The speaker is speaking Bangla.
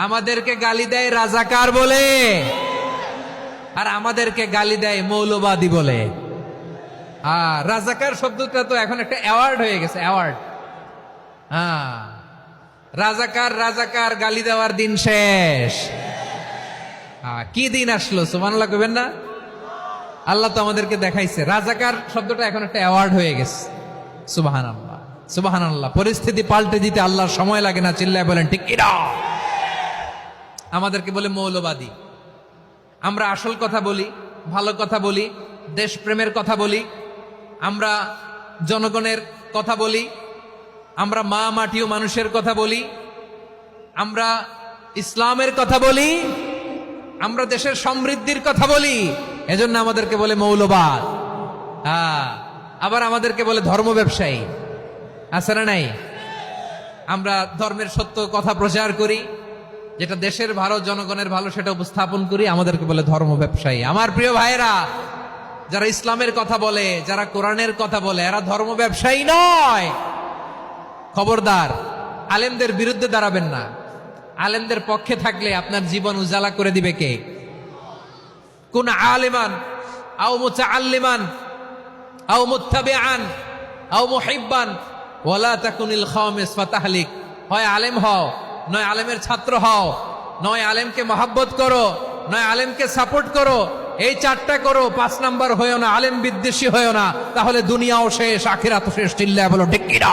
আমাদেরকে গালি দেয় রাজাকার বলে, আর আমাদেরকে গালি দেয় মৌলবাদী বলে। রাজাকার শব্দটা তো এখন একটা অ্যাওয়ার্ড হয়ে গেছে, অ্যাওয়ার্ড। রাজাকার রাজাকার গালি দেওয়ার দিন শেষ। কি দিন আসলো, সুবহানাল্লাহ কইবেন না? আল্লাহ তো আমাদেরকে দেখাইছে রাজাকার শব্দটা এখন একটা অ্যাওয়ার্ড হয়ে গেছে। সুবহানাল্লাহ, সুবহানাল্লাহ। পরিস্থিতি পাল্টে দিতে আল্লাহর সময় লাগে না, চিল্লায় বলেন ঠিক কিনা? আমাদেরকে বলে মৌলবাদী। আমরা আসল কথা বলি, ভালো কথা বলি, দেশপ্রেমের কথা বলি, আমরা জনগণের কথা বলি, আমরা মা মাটি ও মানুষের কথা বলি, আমরা ইসলামের কথা বলি, আমরা দেশের সমৃদ্ধির কথা বলি। এজন্য আমাদেরকে বলে মৌলবাদ। আবার আমাদেরকে বলে ধর্ম ব্যবসায়ী। আছে না নাই? আমরা ধর্মের সত্য কথা প্রচার করি, যেটা দেশের ভালো, জনগণের ভালো, সেটা উপস্থাপন করি, আমাদেরকে বলে ধর্ম ব্যবসায়ী। আমার প্রিয় ভাইরা, যারা ইসলামের কথা বলে, যারা কোরআনের কথা বলে, এরা ধর্ম ব্যবসায়ী নয়। খবরদার, আলেমদের বিরুদ্ধে দাঁড়াবেন না। আলেমদের পক্ষে থাকলে আপনার জীবন উজালা করে দিবে কে? কোন আলিমান আও মুতাআল্লিমান আও মুত্তাবিআন আও মুহিব্বান ওয়ালা তাকুনিল খামিস ফাতাহলিক। হয় আলেম হও, নয় আলেমের ছাত্র হও, নয় আলেমকে মহব্বত করো, নয় আলেমকে সাপোর্ট করো। এই চারটা করো, 5 নাম্বার হয়েও না, আলেম বিদ্বেষী হয়েও না, তাহলে দুনিয়াও শেষ, আখিরাতও শেষ। চিল্লায় বলো ঠিক কিনা?